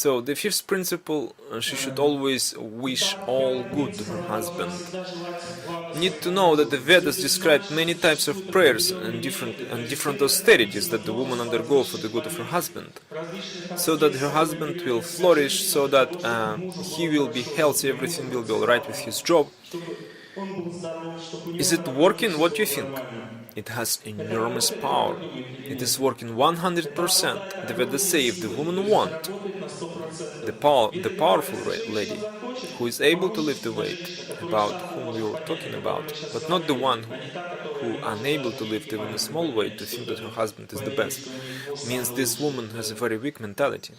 So the fifth principle, she should always wish all good to her husband. Need to know that the Vedas describe many types of prayers and different austerities that the woman undergo for the good of her husband, so that her husband will flourish, so that he will be healthy, everything will be alright with his job. Is it working? What do you think? It has enormous power. It is working 100%. The Vedas say if the woman wants, the powerful lady, who is able to lift the weight, about whom we were talking about, but not the one who unable to lift even a small weight to think that her husband is the best, means this woman has a very weak mentality.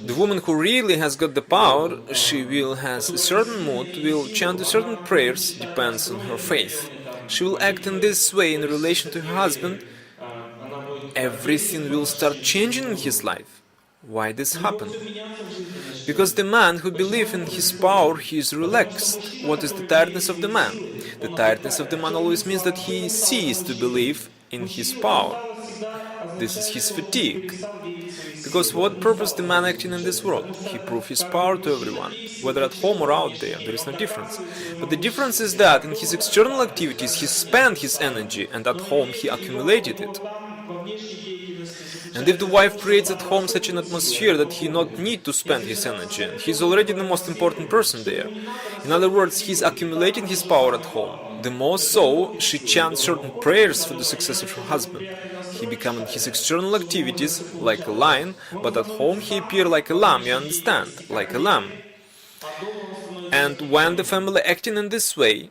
The woman who really has got the power, she will has a certain mood, will chant a certain prayers, depends on her faith. She will act in this way in relation to her husband. Everything will start changing in his life. Why this happen? Because the man who believes in his power, he is relaxed. What is the tiredness of the man? The tiredness of the man always means that he ceases to believe in his power. This is his fatigue. Because what purpose the man acting in this world? He proves his power to everyone, whether at home or out there is no difference. But the difference is that in his external activities he spent his energy, and at home he accumulated it. And if the wife creates at home such an atmosphere that he not need to spend his energy, he's already the most important person there. In other words, he's accumulating his power at home. The more so, she chants certain prayers for the success of her husband. He becomes in his external activities like a lion, but at home he appears like a lamb, you understand, like a lamb. And when the family acting in this way,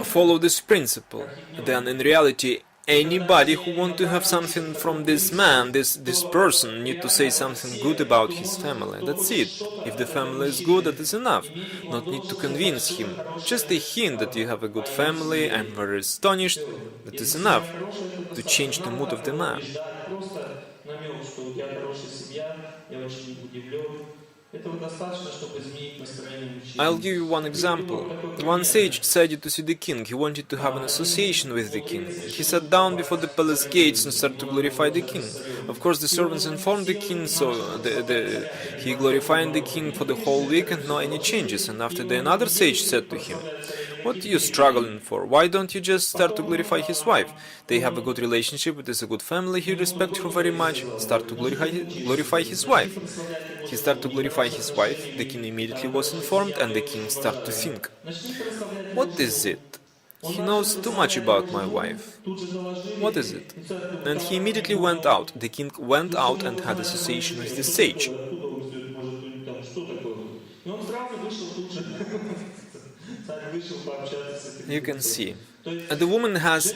follow this principle, then in reality anybody who wants to have something from this man, this person, need to say something good about his family. That's it. If the family is good, that is enough. Not need to convince him. Just a hint that you have a good family, I'm very astonished. That is enough to change the mood of the man. I'll give you one example. One sage decided to see the king. He wanted to have an association with the king. He sat down before the palace gates and started to glorify the king. Of course, the servants informed the king, so he glorified the king for the whole week and no any changes. And after that, another sage said to him, "What are you struggling for? Why don't you just start to glorify his wife? They have a good relationship, it is a good family, he respects her very much. Start to glorify his wife." He started to glorify his wife, the king immediately was informed, and the king started to think, "What is it? He knows too much about my wife. What is it?" And he immediately went out. The king went out and had association with the sage. You can see. The woman has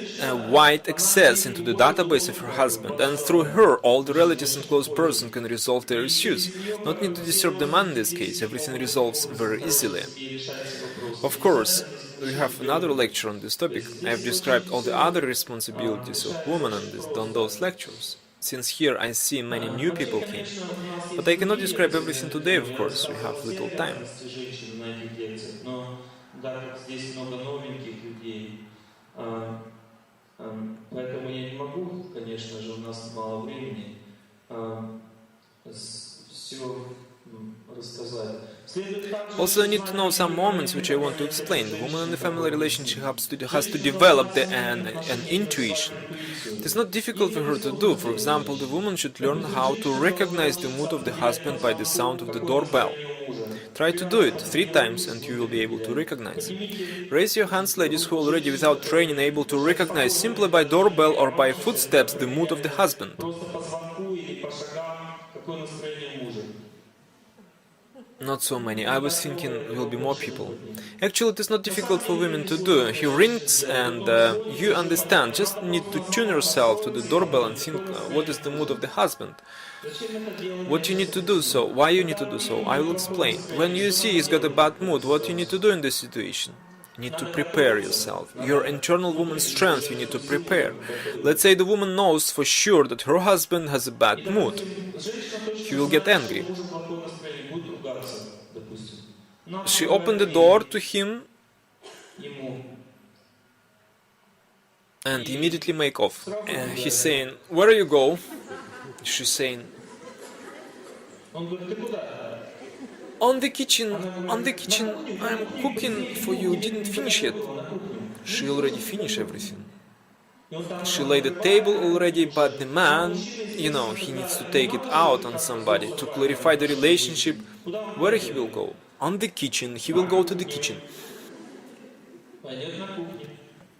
wide access into the database of her husband, and through her all the relatives and close persons can resolve their issues. Not need to disturb the man in this case, everything resolves very easily. Of course, we have another lecture on this topic. I have described all the other responsibilities of women on those lectures. Since here I see many new people came. But I cannot describe everything today, of course, we have little time. Поэтому я не могу, конечно же, у нас мало времени все рассказать. Also, I need to know some moments which I want to explain. The woman in the family relationship has to develop an intuition. It is not difficult for her to do. For example, the woman should learn how to recognize the mood of the husband by the sound of the doorbell. Try to do it 3 times and you will be able to recognize. Raise your hands, ladies who are already without training able to recognize simply by doorbell or by footsteps the mood of the husband. Not so many. I was thinking will be more people. Actually, it is not difficult for women to do. He rings and you understand. Just need to tune yourself to the doorbell and think what is the mood of the husband. What you need to do so, why you need to do so, I will explain. When you see he's got a bad mood, what you need to do in this situation? You need to prepare yourself. Your internal woman's strength you need to prepare. Let's say the woman knows for sure that her husband has a bad mood. He will get angry. She opened the door to him and immediately make off. He's saying, "Where you go?" She's saying, Он говорит, ты куда? on the kitchen, Она говорит, на кухне, I'm cooking for you, didn't finish yet. на кухню. She already finished everything. И он там She laid the table already, but the man, he needs to take it out on somebody to clarify the relationship. Where he will go? On the kitchen. He will go to the kitchen. пойдет на кухню.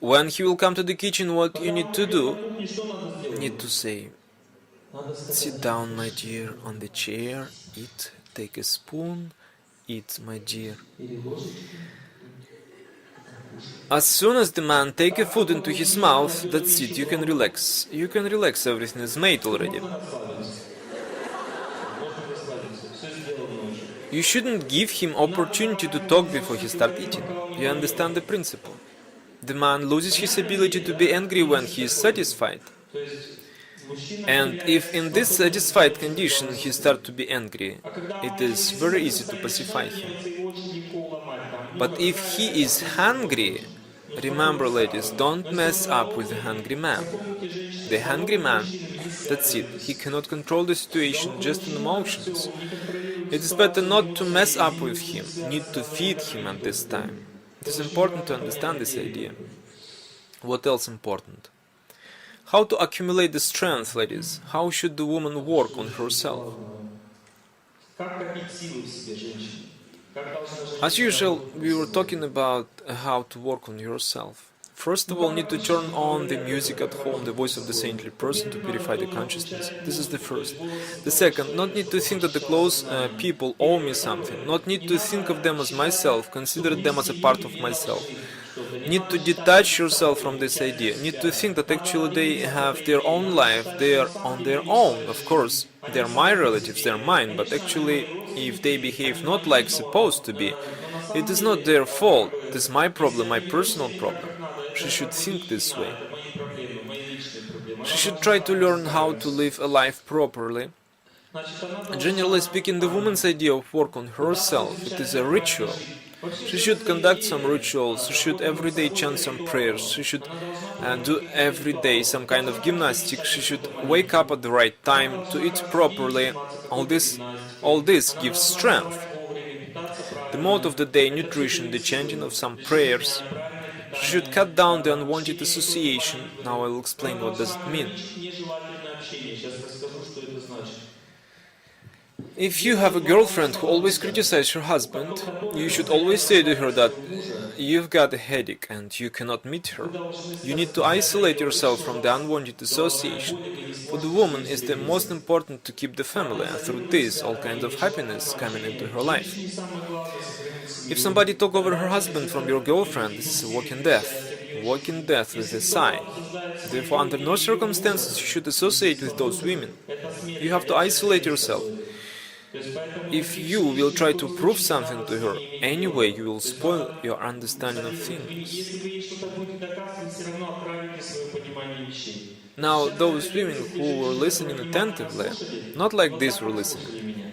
When he will come to the kitchen, what you need to На do? кухне что надо сделать? Need to say, Надо сказать, sit down, my dear, on the chair, eat, take a spoon, eat, my dear. или ложечку. As soon as the man take a food into his mouth, that's it, you can relax. You can relax, everything is made already. Можно расслабиться. Можно расслабиться. Все сделано уже. You shouldn't give him opportunity to talk before he start eating. You understand the principle. The man loses his ability to be angry when he is satisfied. То есть мужчина And if in this satisfied condition he start to be angry, it is very easy to pacify him. его очень легко уломать. Там But if he is hungry, remember ladies, don't mess up with the hungry man. The hungry man, that's it, he cannot control the situation, just in emotions. It is better not to mess up with him, need to feed him at this time. It is important to understand this idea. What else important? How to accumulate the strength, ladies? How should the woman work on herself? как копить силы в себе женщине? Как должна женщина As usual, we were talking about how to work on yourself. First of all, need to turn on the music at home, the voice of the saintly person to purify the consciousness. This is the first. The second, not need to think that the close people owe me something. Not need to think of them as myself, consider them as a part of myself. Need to detach yourself from this idea. Need to think that actually they have their own life, they are on their own. Of course, they are my relatives, they are mine, but actually, if they behave not like supposed to be, it is not their fault. It is my problem, my personal problem. She should think this way. это мои проблемы, мои личные проблемы. She should try to learn how to live a life properly. Значит, она Generally speaking, the woman's idea of work on herself, it is a ritual. She should conduct some rituals, she should every day chant some prayers, she should do every day some kind of gymnastics, she should wake up at the right time, to eat properly. All this gives strength. The mode of the day, nutrition, the chanting of some prayers. She should cut down the unwanted association. Now I will explain what does it mean. нежелательное общение. Сейчас расскажу, что это значит. If you have a girlfriend who always criticizes her husband, you should always say to her that you've got a headache and you cannot meet her. You need to isolate yourself from the unwanted association. For the woman, it's the most important to keep the family, and through this, all kinds of happiness coming into her life. If somebody talk over her husband from your girlfriend, this is a walking death with a sigh. Therefore, under no circumstances you should associate with those women. You have to isolate yourself. If you will try to prove something to her, anyway you will spoil your understanding of things. Если вы ей что-то будете доказывать, все равно отравите свое понимание вещей. Now, those women who were listening attentively, not like this were listening,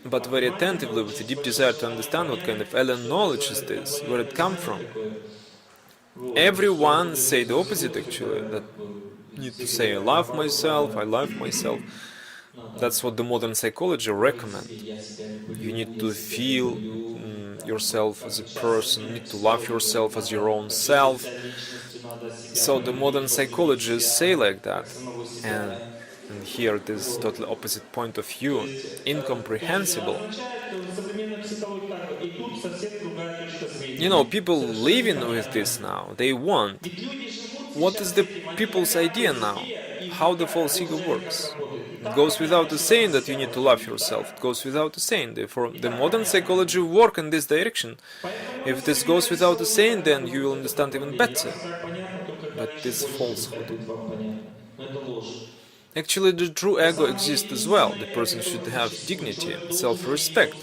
but very attentively with a deep desire to understand what kind of alien knowledge is this, where it come from. Everyone say the opposite actually, that need to say I love myself. That's what the modern psychology recommend. You need to feel yourself as a person, you need to love yourself as your own self. So the modern psychologists say like that, and here it is totally opposite point of view, incomprehensible. People living with this now, they want. What is the people's idea now? How the false ego works? It goes without saying that you need to love yourself. It goes without saying. Therefore, the modern psychology work in this direction. If this goes without saying, then you will understand even better. But this falsehood. Actually, the true ego exists as well. The person should have dignity, self-respect.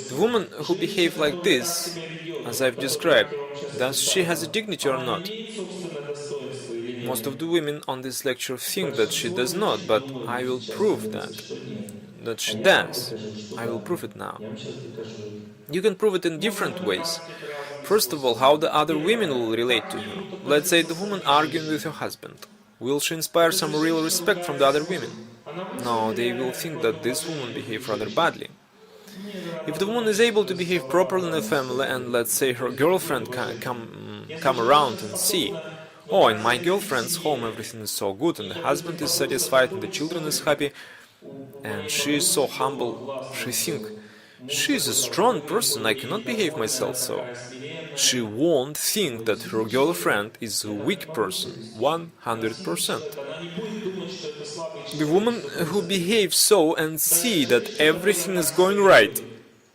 The woman who behaves like this, as I've described, does she has a dignity or not? Most of the women on this lecture think that she does not, but I will prove that she does. I will prove it now. You can prove it in different ways. First of all, how the other women will relate to her. Let's say the woman arguing with her husband. Will she inspire some real respect from the other women? No, they will think that this woman Отношения behaved rather очень badly. If the woman is неравномерные, able to я бы behave properly in the сказал, family and let's say her то есть нет girlfriend уважения. come Если же around женщина and see, способна oh, in my произвести в girlfriend's home семье everything is so good and и, the допустим, husband is позволить satisfied and the подготовить children is свою, happy в and ней she is so подготовить свою humble, she властную think, цель. she Муж is a такой strong спокойный, person, I более-менее cannot behave myself довольная, so. такая She смиренная, won't think такой that her сильный человек. girlfriend is a Я так не weak могу person, себя вести. Она сильный 100%. человек, она не будет думать, что это слабый The человек, woman сто who процентов. behaves so and see Такая that женщина, everything которая is так going себя right, ведет,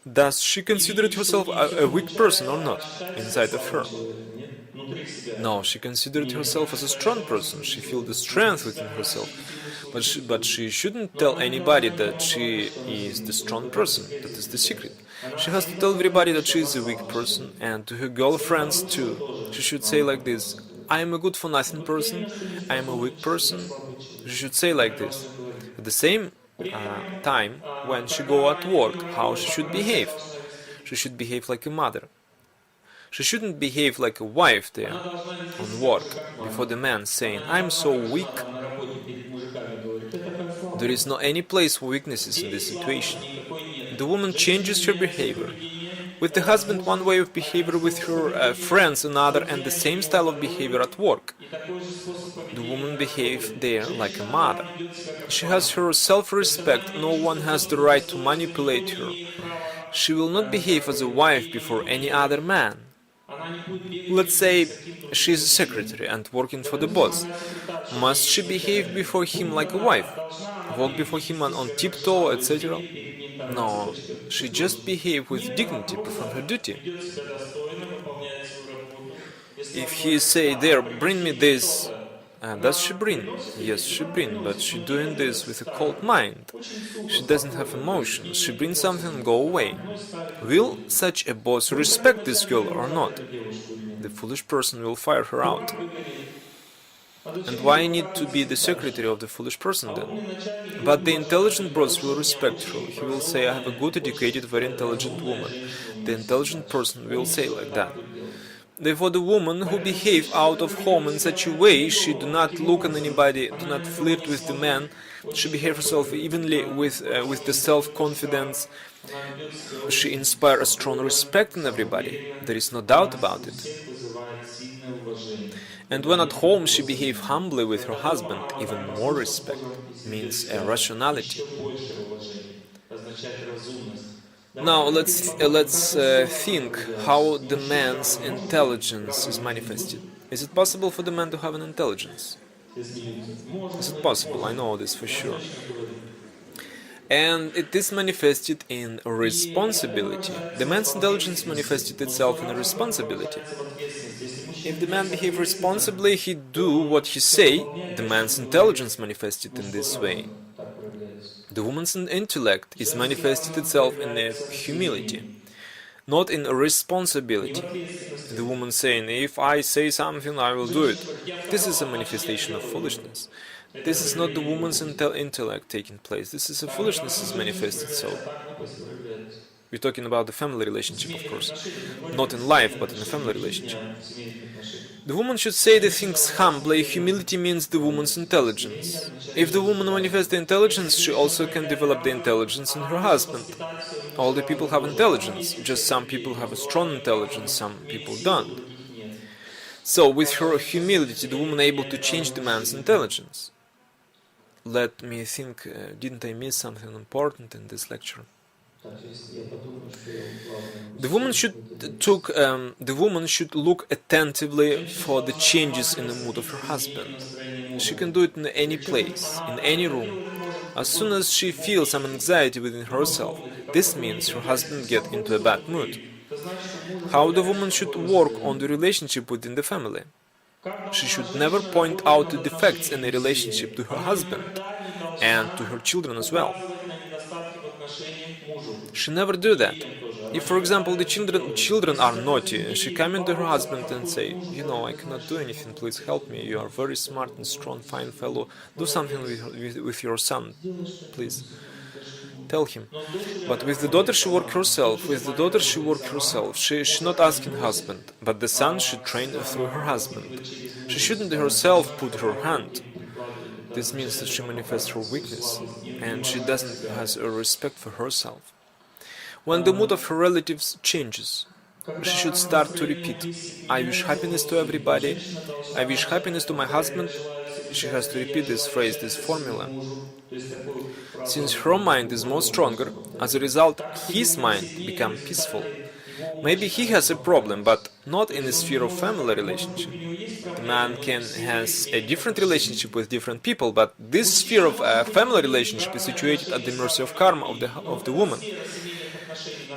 does she и consider видит, что у herself нее все a weak person or получается, она not считает себя inside of слабым her? человеком, нет? Внутри себя. No, she considered Не herself as a считает strong себя person. сильным She felt the человеком. Внутри strength within себя она herself. ощутила But существует. she shouldn't Но tell она не anybody должна that никому говорить, she что она is the сильный, strong только person. секрет That is the себе. secret. Она She has to всем tell должна everybody говорить, that что she она is a weak слабый person, человек. and to her Своим girlfriends подружкам too. тоже She should say надо like такое this: сказать. I am a good for nothing person, Друзья, что не I am a способен weak человек, я person. слабый She человек. should say like Так this. должны говорить. At the same При этом, time, when she go когда at она не work, how говорила, she как should она себя behave. должна вести, She should behave like a mother. She shouldn't behave like a wife there она должна вести on себя уже work как before мать. the man saying, Она I не am должна so как weak. жена на работе перед мужиками говорить. Ты такая There слабая. is no any place for weaknesses in this Здесь situation. слабости никакой нет. The woman Женщина changes her меняет свое behavior. поведение With the husband, one way of behavior, with her friends, another, and the same style of behavior at work. и такой же способ The поведения woman на behaves работе. there like a Женщина, mother. она ведет себя как She мать. has her self-respect, no one has the right to manipulate her. She will not behave as a wife before any other man. Let's say she is a secretary and working for the boss. Must she behave before him like a wife? Walk before him on tiptoe, etc.? No, she just behave with dignity, perform her duty. If he say, there, bring me this, does she bring? Yes, she bring, but she doing this with a cold mind. She doesn't have emotions, she brings something and go away. Will such a boss respect this girl or not? The foolish person will fire her out. And why need to be the secretary of the foolish person then? But the intelligent boss will respect her. He will say, I have a good, educated, very intelligent woman. The intelligent person will say like that. Therefore, the woman who behave out of home in such a way, she do not look on anybody, do not flirt with the man, she behave herself evenly with the self-confidence, she inspire a strong respect in everybody. There is no doubt about it. And when at home she behave humbly with her husband, even more respect means a rationality. Now let's think how the man's intelligence is manifested. Is it possible for the man to have an intelligence? Is it possible? I know this for sure. And it is manifested in responsibility. The man's intelligence manifested itself in responsibility. If the man behave responsibly, he do what he say, the man's intelligence manifested in this way. The woman's intellect is manifested itself in humility, not in responsibility. The woman saying, if I say something, I will do it. This is a manifestation of foolishness. This is not the woman's intellect taking place. This is a foolishness is manifested so. We're talking about the family relationship, of course. Not in life, but in a family relationship. The woman should say the things humbly. Humility means the woman's intelligence. If the woman manifests the intelligence, she also can develop the intelligence in her husband. All the people have intelligence, just some people have a strong intelligence, some people don't. So, with her humility, the woman able to change the man's intelligence. Let me think, didn't I miss something important in this lecture? The woman should look attentively for the changes in the mood of her husband. She can do it in any place, in any room. As soon as she feels some anxiety within herself, this means her husband gets into a bad mood. How the woman should work on the relationship within the family? She should never point out the defects in a relationship to her husband and to her children as well. She never do that. If, for example, the children are naughty, she come into her husband and say, you know, I cannot do anything, please help me, you are very smart and strong, fine fellow, do something with your son, please. Tell him. But with the daughter she work herself, she not asking husband, but the son should train through her husband. She shouldn't herself put her hand. This means that she manifests her weakness, and she doesn't has a respect for herself. When the mood of her relatives changes, she should start to repeat, I wish happiness to everybody, I wish happiness to my husband. She has to repeat this phrase, this formula. Since her mind is more stronger, as a result, his mind becomes peaceful. Maybe he has a problem, but not in the sphere of family relationship. The man has a different relationship with different people, but this sphere of family relationship is situated at the mercy of karma of the woman.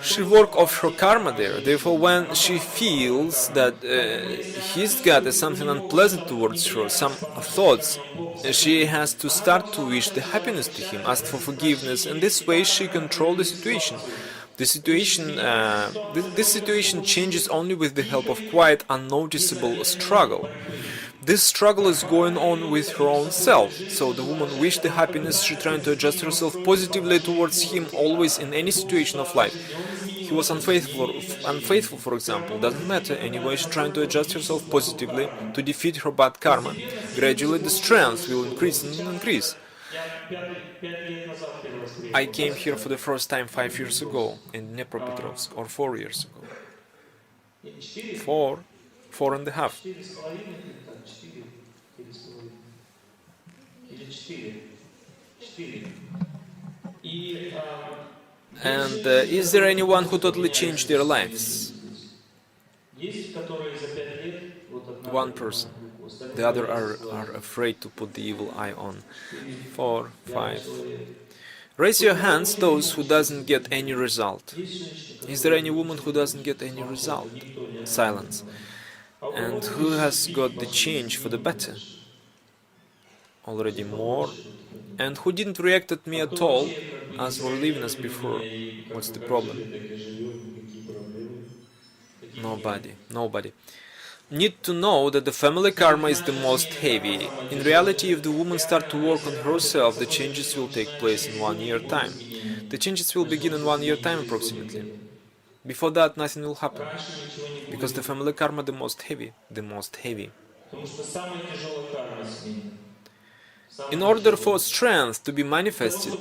She works off her karma there. Therefore, when she feels that he's got something unpleasant towards her, some thoughts, she has to start to wish the happiness to him, ask for forgiveness, and this way she controls the situation. This situation changes only with the help of quite unnoticeable struggle. This struggle is going on with her own self, so the woman wishes the happiness, she trying to adjust herself positively towards him always in any situation of life. He was unfaithful, for example, doesn't matter, anyway she's trying to adjust herself positively to defeat her bad karma. Gradually the strength will increase and increase. I came here for the first time 5 years ago in Dnepropetrovsk, or 4 years ago. 4.5. And is there anyone who totally changed their lives? One person. The other are afraid to put the evil eye on. 4, 5. Raise your hands, those who doesn't get any result. Is there any woman who doesn't get any result? Silence. And who has got the change for the better? Already more. And who didn't react at me at all, as were leaving us before? What's the problem? Nobody. Need to know that the family karma is the most heavy. In reality, if the woman starts to work on herself, the changes will take place in 1 year time. The changes will begin in 1 year time approximately. Before that, nothing will happen. Because the family karma the most heavy. In order for strength to be manifested,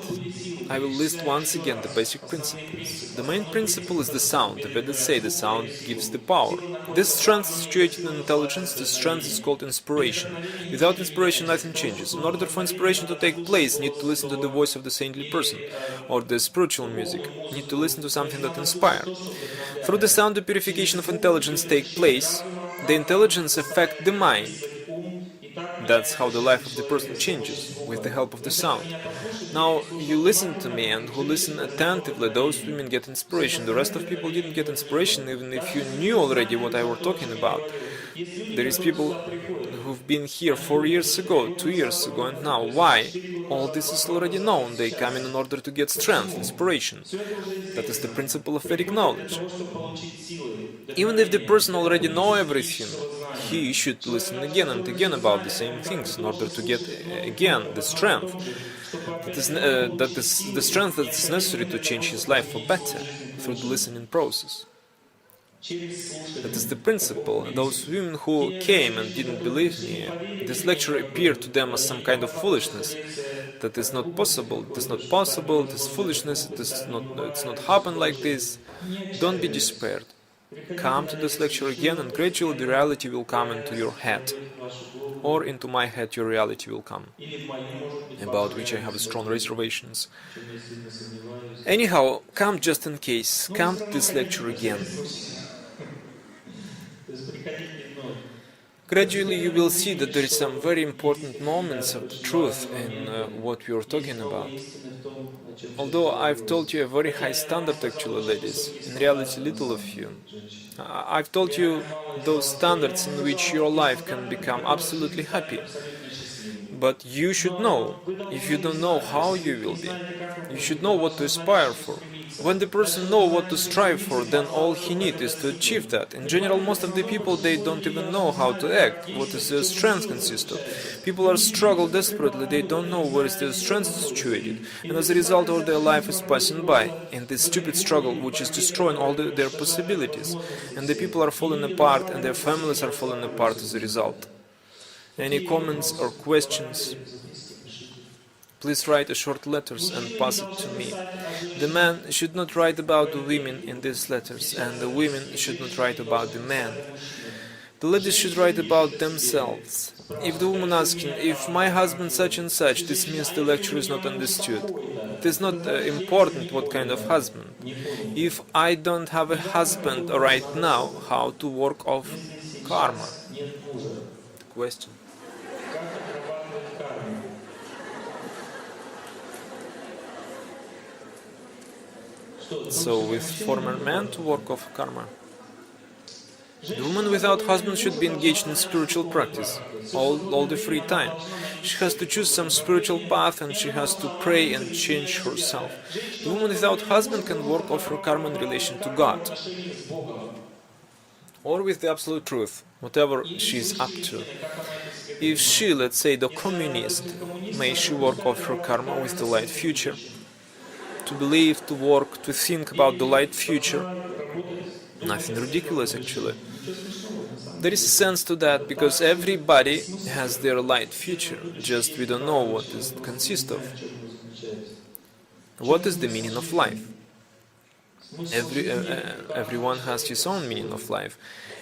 I will list once again the basic principles. The main principle is the sound. The Vedas say the sound gives the power. This strength is situated in intelligence. This strength is called inspiration. Without inspiration, nothing changes. In order for inspiration to take place, you need to listen to the voice of the saintly person, or the spiritual music. You need to listen to something that inspires. Through the sound, the purification of intelligence takes place. The intelligence affects the mind. That's how the life of the person changes, with the help of the sound. Now, you listen to me, and who listen attentively, those women get inspiration. The rest of people didn't get inspiration, even if you knew already what I were talking about. There is people who've been here 4 years ago, 2 years ago, and now. Why? All this is already known. They come in order to get strength, inspiration. That is the principle of Vedic knowledge. Even if the person already knows everything, he should listen again and again about the same things in order to get again the strength. That is the strength that is necessary to change his life for better through the listening process. That is the principle. Those women who came and didn't believe me, this lecture appeared to them as some kind of foolishness. That is not possible. It is not possible. It is foolishness. It's not happen like this. Don't be despaired. Come to this lecture again, and gradually the reality will come into your head, or into my head your reality will come, about which I have strong reservations. Anyhow, come just in case. Come to this lecture again. Gradually you will see that there is some very important moments of the truth in what we are talking about. Although I've told you a very high standard actually, ladies, in reality little of you. I've told you those standards in which your life can become absolutely happy. But you should know. If you don't know how you will be, you should know what to aspire for. When the person knows what to strive for, then all he needs is to achieve that. In general, most of the people, they don't even know how to act, what is their strength consists of. People are struggling desperately, they don't know where is their strength situated, and as a result all their life is passing by in this stupid struggle which is destroying all their possibilities, and the people are falling apart and their families are falling apart as a result. Any comments or questions? Please write short letters and pass it to me. The man should not write about the women in these letters, and the women should not write about the men. The ladies should write about themselves. If the woman asks, if my husband such and such, this means the lecture is not understood. It is not important what kind of husband. If I don't have a husband right now, how to work off karma? The question. So with former man to work off karma. The woman without husband should be engaged in spiritual practice all the free time. She has to choose some spiritual path and she has to pray and change herself. The woman without husband can work off her karma in relation to God or with the absolute truth, whatever she is up to. If she, let's say, the communist, may she work off her karma with the light future. To believe, to work, to think about the light future. Nothing ridiculous, actually. There is a sense to that, because everybody has their light future, just we don't know what it consists of. What is the meaning of life? Everyone has his own meaning of life,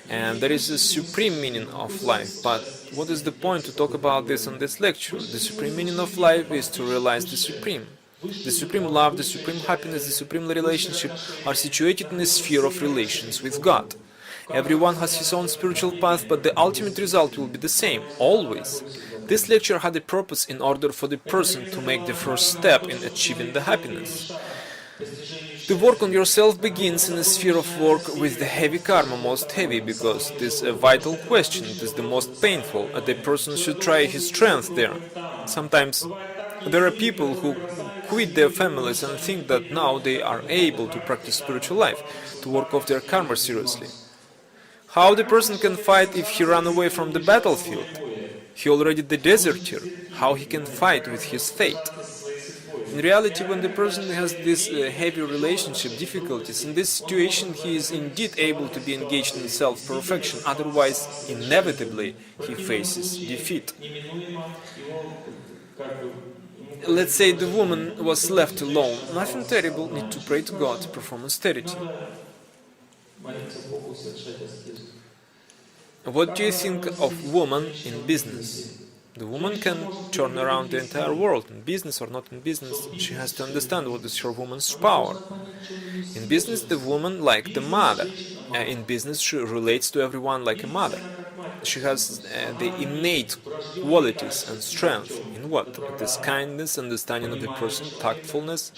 and there is a supreme meaning of life, but what is the point to talk about this in this lecture? The supreme meaning of life is to realize the supreme. The supreme love, the supreme happiness, the supreme relationship are situated in the sphere of relations with God. Everyone has his own spiritual path, but the ultimate result will be the same, always. This lecture had a purpose in order for the person to make the first step in achieving the happiness. The work on yourself begins in the sphere of work with the heavy karma, most heavy, because it is a vital question, it is the most painful, and the person should try his strength there. Sometimes there are people who quit their families and think that now they are able to practice spiritual life, to work off their karma seriously. How the person can fight if he ran away from the battlefield? He already the deserter. How he can fight with his fate? In reality, when the person has this heavy relationship difficulties, in this situation he is indeed able to be engaged in self-perfection, otherwise, inevitably, he faces defeat. Let's say the woman was left alone. Nothing terrible, need to pray to God, perform austerity. What do you think of woman in business? The woman can turn around the entire world, in business or not in business. She has to understand what is her woman's power. In business, the woman like the mother. In business, she relates to everyone like a mother. She has the innate qualities and strength. In what? It is kindness, understanding of the person, tactfulness.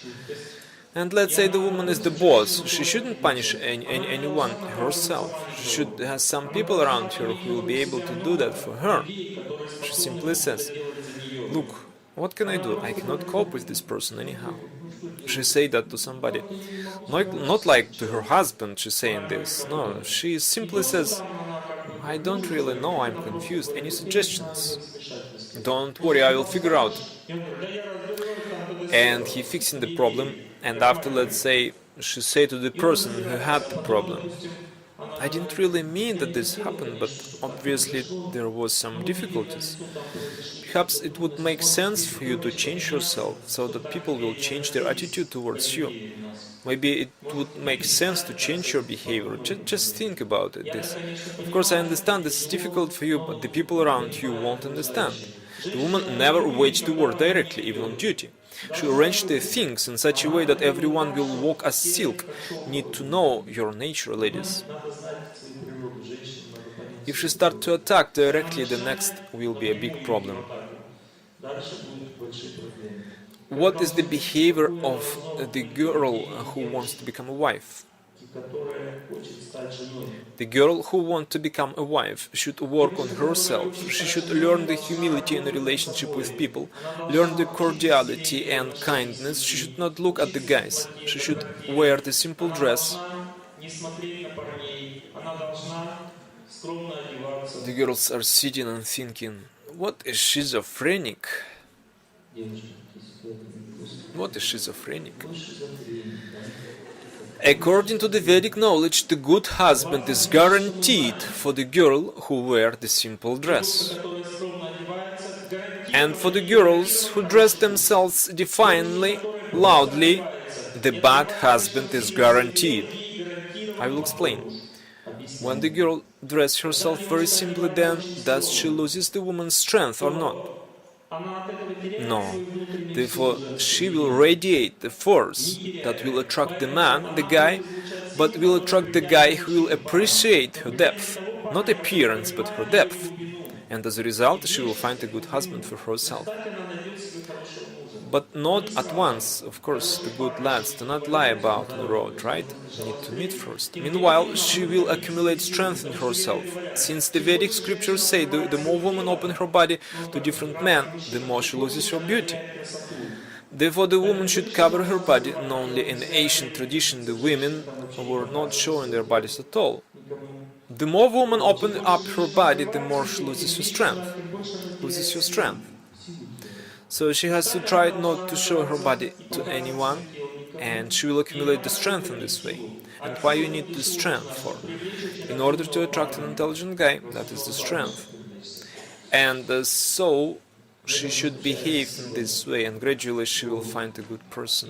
And let's say the woman is the boss. She shouldn't punish anyone herself. She should have some people around her who will be able to do that for her. She simply says, look, what can I do? I cannot cope with this person anyhow. She say that to somebody. Not like to her husband she's saying this. No, she simply says, I don't really know, I'm confused. Any suggestions? Don't worry, I will figure out. And he fixing the problem, and after, let's say, she say to the person who had the problem, I didn't really mean that this happened, but obviously there was some difficulties. Perhaps it would make sense for you to change yourself, so that people will change their attitude towards you. Maybe it would make sense to change your behavior. Just think about this. Of course, I understand this is difficult for you, but the people around you won't understand. The woman never waged the war directly, even on duty. She arranged the things in such a way that everyone will walk as silk. Need to know your nature, ladies. If she starts to attack directly, the next will be a big problem. What is the behavior of the girl who wants to become a wife? The girl who wants to become a wife should work on herself. She should learn the humility in a relationship with people, learn the cordiality and kindness. She should not look at the guys. She should wear the simple dress. The girls are sitting and thinking, what is schizophrenic? What is schizophrenic? According to the Vedic knowledge, the good husband is guaranteed for the girl who wears the simple dress. And for the girls who dress themselves defiantly, loudly, the bad husband is guaranteed. I will explain. When the girl dresses herself very simply, then does she loses the woman's strength or not? No. Therefore, she will radiate the force that will attract the man, the guy, but will attract the guy who will appreciate her depth. Not appearance, but her depth. And as a result, she will find a good husband for herself. But not at once, of course, the good lads do not lie about on the road, right? Need to meet first. Meanwhile, she will accumulate strength in herself. Since the Vedic scriptures say the more woman opens her body to different men, the more she loses her beauty. Therefore, the woman should cover her body. Not only in the ancient tradition, the women were not showing their bodies at all. The more woman opens up her body, the more she loses her strength. So she has to try not to show her body to anyone, and she will accumulate the strength in this way. And why you need the strength for? In order to attract an intelligent guy, that is the strength. And so she should behave in this way, and gradually she will find a good person.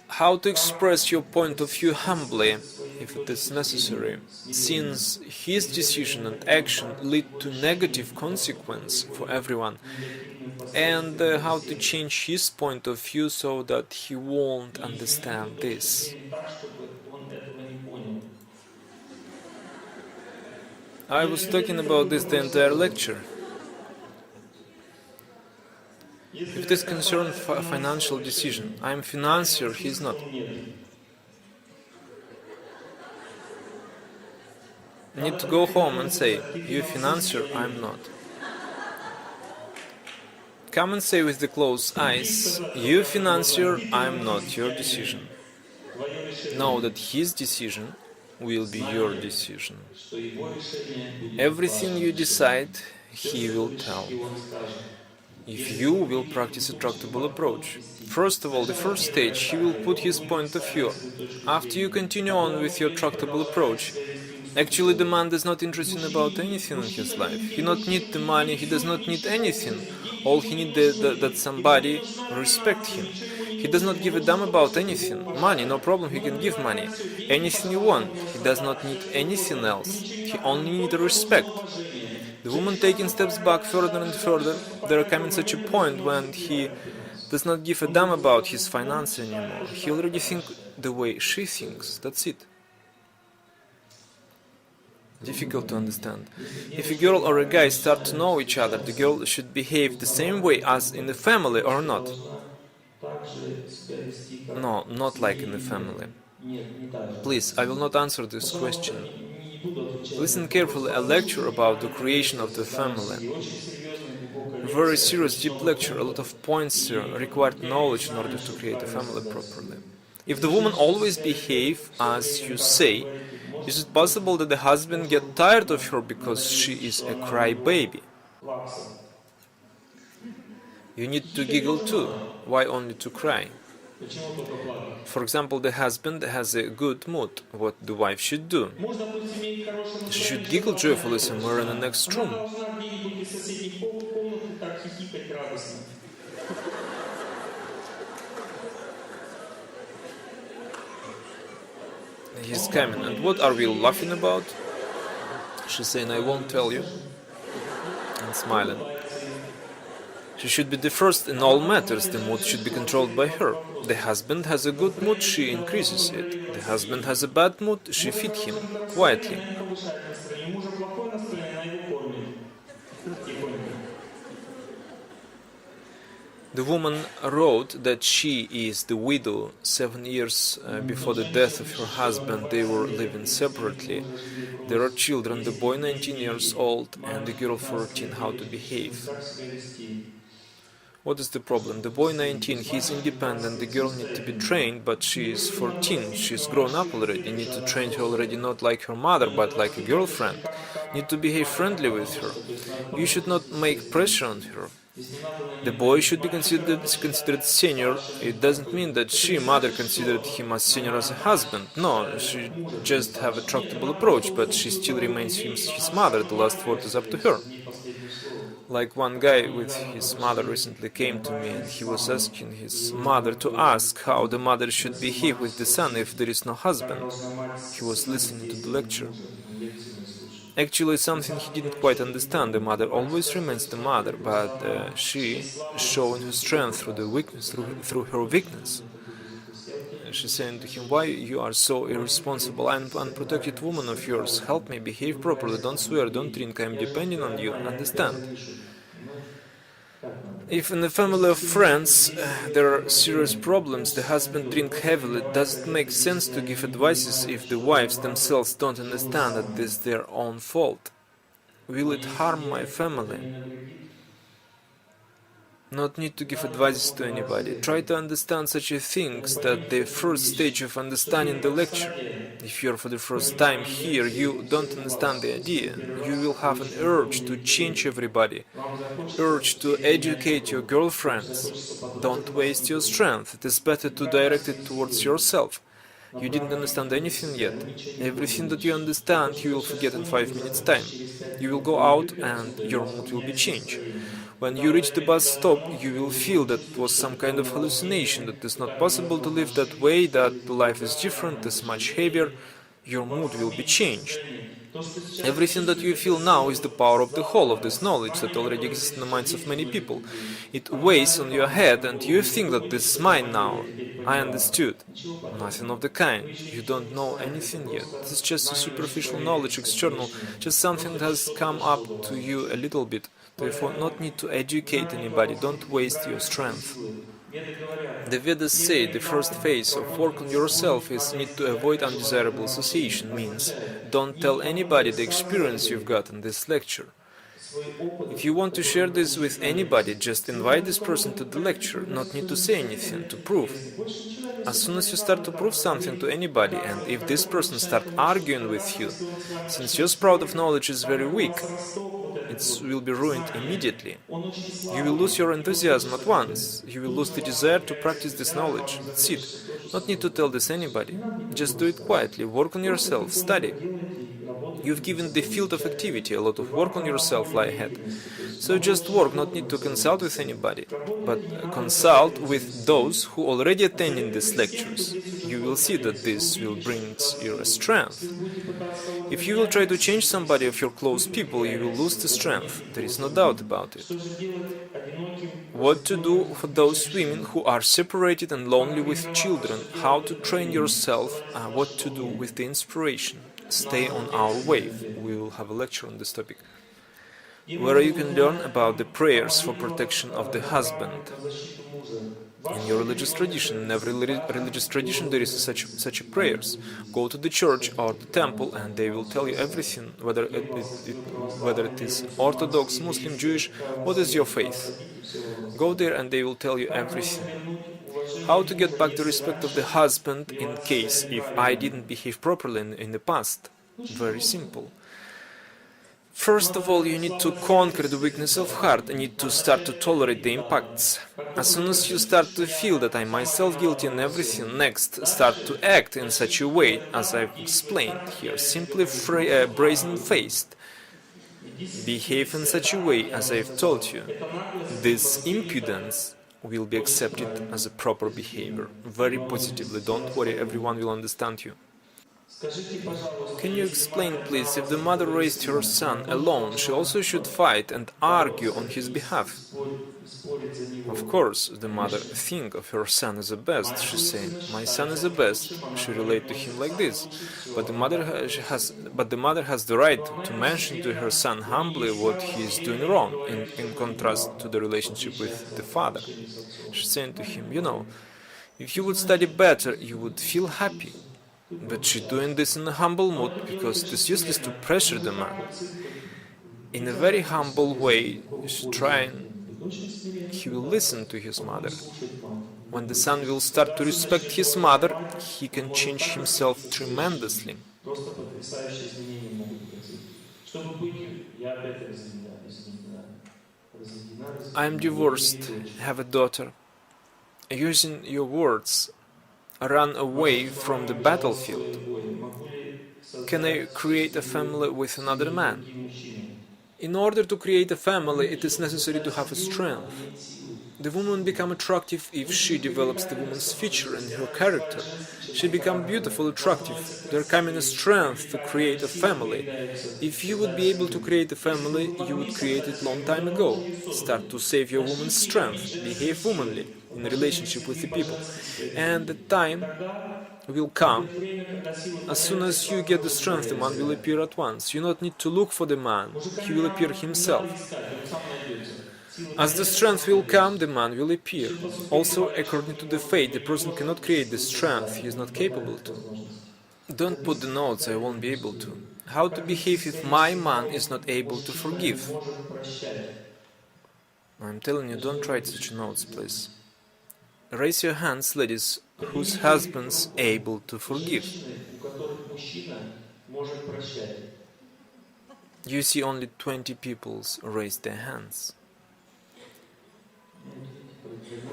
How to express your point of view humbly, if it is necessary, since his decision and action lead to negative consequence for everyone, and how to change his point of view so that he won't understand this. I was talking about this the entire lecture. If it is concerned a financial decision, I am financier, he is not. I need to go home and say, you financier, I am not. Come and say with the closed eyes, you financier, I am not, your decision. Know that his decision will be your decision. Everything you decide, he will tell. If you will practice a tractable approach. First of all, the first stage, he will put his point of view. After you continue on with your tractable approach, actually the man is not interested about anything in his life. He does not need the money, he does not need anything. All he needs is that somebody respect him. He does not give a damn about anything. Money, no problem, he can give money. Anything you want, he does not need anything else. He only needs respect. The woman taking steps back further and further, there comes such a point when he does not give a damn about his finance anymore. He already thinks the way she thinks, that's it. Difficult to understand. If a girl or a guy start to know each other, the girl should behave the same way as in the family or not? No, not like in the family. Please, I will not answer this question. Listen carefully, a lecture about the creation of the family. Very serious, deep lecture, a lot of points required knowledge in order to create a family properly. If the woman always behave as you say, is it possible that the husband get tired of her because she is a crybaby? You need to giggle too. Why only to cry? For example, the husband has a good mood. What the wife should do? She should giggle joyfully somewhere in the next room. He's coming, and what are we laughing about? She's saying, I won't tell you, and smiling. She should be the first in all matters, the mood should be controlled by her. The husband has a good mood, she increases it. The husband has a bad mood, she feeds him, quietly. The woman wrote that she is the widow. 7 years before the death of her husband, they were living separately. There are children, the boy 19 years old and the girl 14. How to behave? What is the problem? The boy 19, he is independent, the girl needs to be trained, but she is 14, she is grown up already, you need to train her already not like her mother, but like a girlfriend. Need to behave friendly with her. You should not make pressure on her. The boy should be considered senior. It doesn't mean that she, mother, considered him as senior as a husband. No, she just have a tractable approach, but she still remains his mother. The last word is up to her. Like one guy with his mother recently came to me and he was asking his mother to ask how the mother should behave with the son if there is no husband. He was listening to the lecture. Actually, something he didn't quite understand. The mother always remains the mother, but she showing her strength through the weakness, through her weakness. She's saying to him, "Why you are so irresponsible? I'm an unprotected woman of yours. Help me, behave properly. Don't swear, don't drink. I'm depending on you. Understand?" If in a family of friends there are serious problems, the husband drinks heavily, does it make sense to give advices if the wives themselves don't understand that this is their own fault? Will it harm my family? Not need to give advices to anybody. Try to understand such a things that the first stage of understanding the lecture. If you're for the first time here, you don't understand the idea. You will have an urge to change everybody, urge to educate your girlfriends. Don't waste your strength. It is better to direct it towards yourself. You didn't understand anything yet. Everything that you understand, you will forget in 5 minutes' time. You will go out and your mood will be changed. When you reach the bus stop, you will feel that it was some kind of hallucination, that it is not possible to live that way, that the life is different, is much heavier. Your mood will be changed. Everything that you feel now is the power of the whole of this knowledge that already exists in the minds of many people. It weighs on your head and you think that this is mine now. I understood. Nothing of the kind. You don't know anything yet. This is just a superficial knowledge, external, just something that has come up to you a little bit. Therefore, not need to educate anybody. Don't waste your strength. The Vedas say the first phase of work on yourself is need to avoid undesirable association, means don't tell anybody the experience you've got in this lecture. If you want to share this with anybody, just invite this person to the lecture, not need to say anything, to prove. As soon as you start to prove something to anybody, and if this person starts arguing with you, since your sprout of knowledge is very weak, it will be ruined immediately. You will lose your enthusiasm at once. You will lose the desire to practice this knowledge. That's it. Not need to tell this anybody. Just do it quietly. Work on yourself. Study. You've given the field of activity. A lot of work on yourself lie ahead. So just work. Not need to consult with anybody, but consult with those who already attending these lectures. You will see that this will bring your strength. If you will try to change somebody of your close people, you will lose the strength. There is no doubt about it. What to do for those women who are separated and lonely with children? How to train yourself? What to do with the inspiration? Stay on our wave. We will have a lecture on this topic, where you can learn about the prayers for protection of the husband. In your religious tradition, in every religious tradition there is such prayers. Go to the church or the temple and they will tell you everything, whether it is Orthodox, Muslim, Jewish, what is your faith. Go there and they will tell you everything. How to get back the respect of the husband in case if I didn't behave properly in the past. Very simple. First of all, you need to conquer the weakness of heart. You need to start to tolerate the impacts. As soon as you start to feel that I'm myself guilty in everything, next start to act in such a way as I've explained here, simply brazen-faced. Behave in such a way as I've told you. This impudence will be accepted as a proper behavior, very positively. Don't worry, everyone will understand you. Can you explain, please, if the mother raised her son alone, she also should fight and argue on his behalf? Of course, the mother thinks of her son as the best. She's saying, "My son is the best." She relates to him like this. But the mother has the right to mention to her son humbly what he is doing wrong, in contrast to the relationship with the father. She's saying to him, if you would study better, you would feel happy. But she's doing this in a humble mood because it is useless to pressure the man. In a very humble way, she's trying. He will listen to his mother. When the son will start to respect his mother, he can change himself tremendously. разведена, I am divorced, have a daughter. Using your words, run away from the battlefield. Can I create a family with another man? In order to create a family, it is necessary to have a strength. The woman becomes attractive if she develops the woman's feature and her character. She becomes beautiful, attractive. There comes a strength to create a family. If you would be able to create a family, you would create it long time ago. Start to save your woman's strength. Behave womanly in relationship with the people. And the time will come. As soon as you get the strength, the man will appear at once. You don't need to look for the man. He will appear himself. As the strength will come, the man will appear. Also, according to the fate, the person cannot create the strength, he is not capable to. Don't put the notes, I won't be able to. How to behave if my man is not able to forgive? I'm telling you, don't write such notes, please. Raise your hands, ladies, whose husbands able to forgive. You see only 20 people raise their hands.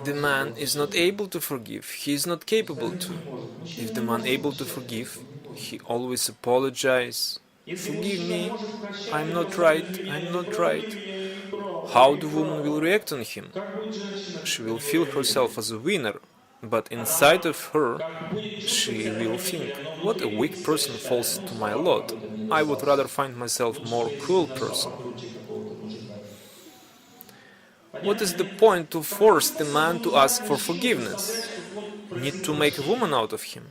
The man is not able to forgive, he is not capable to. If the man able to forgive, he always apologizes. Forgive me, I'm not right, I'm not right. How the woman will react on him? She will feel herself as a winner, but inside of her, she will think, what a weak person falls to my lot. I would rather find myself a more cruel person. What is the point to force the man to ask for forgiveness? Need to make a woman out of him.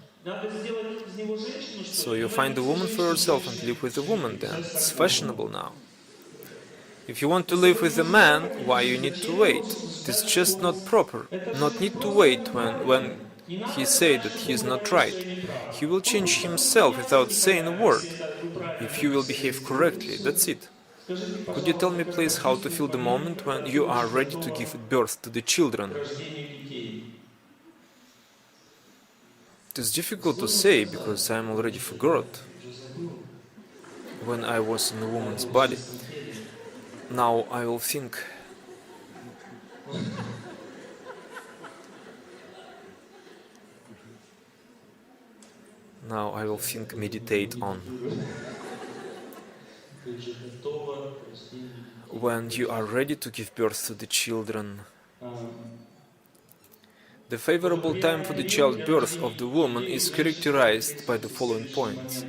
So you find a woman for yourself and live with a woman then. It's fashionable now. If you want to live with a man, why you need to wait? It is just not proper. Not need to wait when he say that he is not right. He will change himself without saying a word. If you will behave correctly, that's it. Could you tell me please how to feel the moment when you are ready to give birth to the children? It is difficult to say because I am already forgot when I was in a woman's body. Now I will think. Now I will think, meditate on. When you are ready to give birth to the children, the favorable time for the childbirth of the woman is characterized by the following points.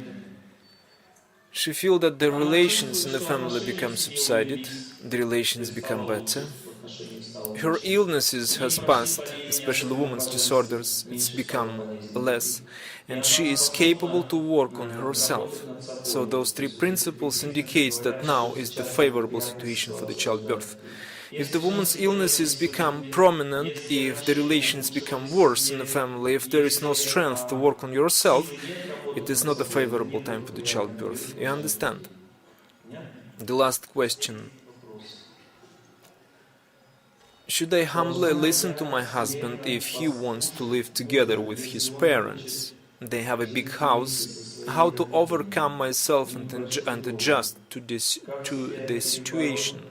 She feels that the relations in the family become subsided, the relations become better. Her illnesses has passed, especially women's disorders, it's become less, and she is capable to work on herself. So those three principles indicates that now is the favorable situation for the childbirth. If the woman's illnesses become prominent, if the relations become worse in the family, if there is no strength to work on yourself, it is not a favorable time for the childbirth. You understand? The last question. Should I humbly listen to my husband if he wants to live together with his parents? They have a big house. How to overcome myself and adjust to the situation?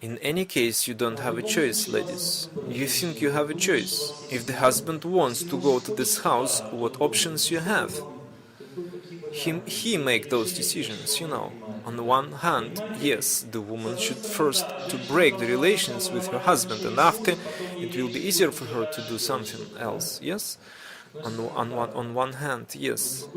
In any case, you don't have a choice, ladies. You think you have a choice. If the husband wants to go to this house, what options you have? He make those decisions, you know. On the one hand, yes, the woman should first to break the relations with her husband, and after it will be easier for her to do something else, yes? On one hand, yes.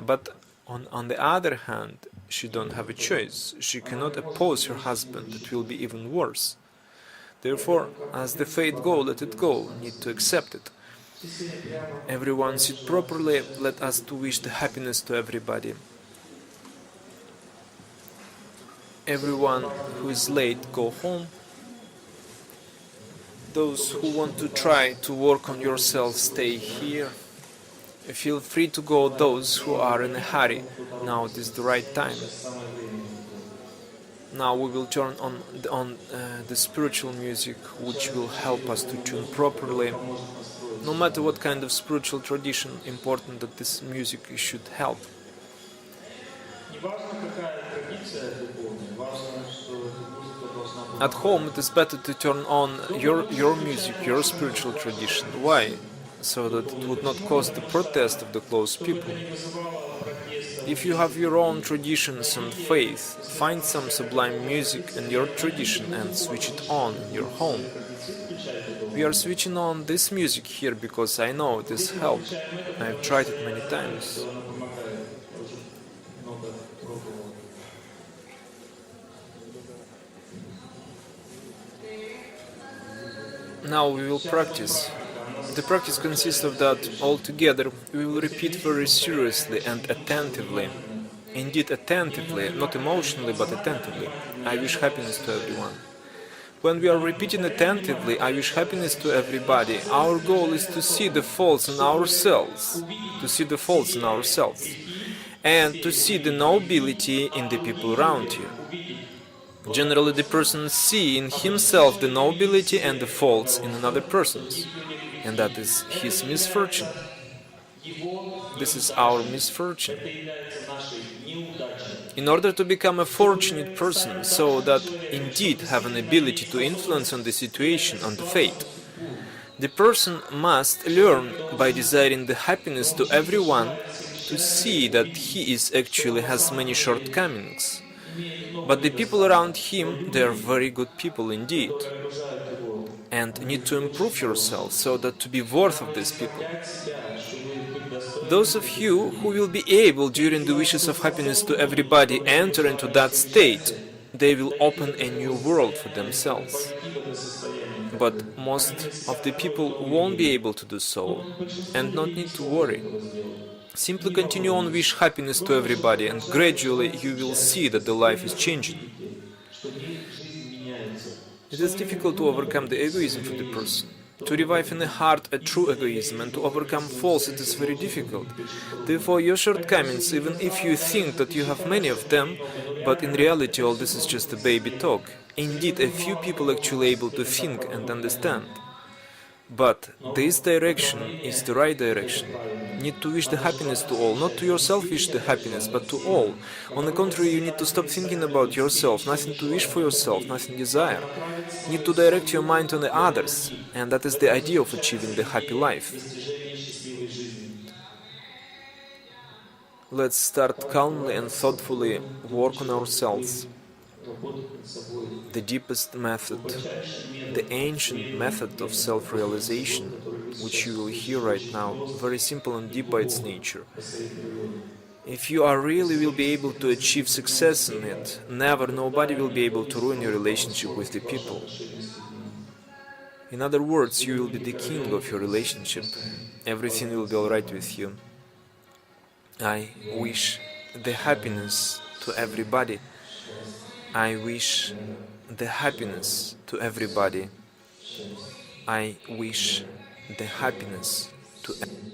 But on the other hand, she don't have a choice. She cannot oppose her husband. It will be even worse. Therefore, as the fate go, let it go. Need to accept it. Everyone sit properly. Let us to wish the happiness to everybody. Everyone who is late, go home. Those who want to try to work on yourself, stay here. Feel free to go, those who are in a hurry. Now it is the right time. Now we will turn on the spiritual music, which will help us to tune properly. No matter what kind of spiritual tradition, important that this music should help. At home, it is better to turn on your music, your spiritual tradition. Why? So that it would not cause the protest of the close people. If you have your own traditions and faith, find some sublime music in your tradition and switch it on in your home. We are switching on this music here because I know it has helped. I have tried it many times. Now we will practice. The practice consists of that altogether we will repeat very seriously and attentively. Indeed attentively, not emotionally but attentively. I wish happiness to everyone. When we are repeating attentively, I wish happiness to everybody, our goal is to see the faults in ourselves, and to see the nobility in the people around you. Generally, the person sees in himself the nobility and the faults in another person's, and that is his misfortune. This is our misfortune. In order to become a fortunate person, so that indeed have an ability to influence on the situation, on the fate, the person must learn by desiring the happiness to everyone to see that he actually has many shortcomings. But the people around him, they are very good people indeed, and need to improve yourself so that to be worth of these people. Those of you who will be able during the wishes of happiness to everybody enter into that state, they will open a new world for themselves. But most of the people won't be able to do so, and not need to worry. Simply continue on wish happiness to everybody, and gradually you will see that the life is changing. It is difficult to overcome the egoism for the person. To revive in the heart a true egoism and to overcome false, it is very difficult. Therefore, your shortcomings, even if you think that you have many of them, but in reality all this is just a baby talk. Indeed, a few people actually able to think and understand. But this direction is the right direction. Need to wish the happiness to all, not to yourself wish the happiness, but to all. On the contrary, you need to stop thinking about yourself, nothing to wish for yourself, nothing desire. Need to direct your mind on the others, and that is the idea of achieving the happy life. Let's start calmly and thoughtfully work on ourselves. The deepest method, the ancient method of self-realization, which you will hear right now, very simple and deep by its nature. If you are really will be able to achieve success in it, nobody will be able to ruin your relationship with the people. In other words, you will be the king of your relationship. Everything will be alright with you. I wish the happiness to everybody. I wish the happiness to everybody. I wish the happiness to everybody.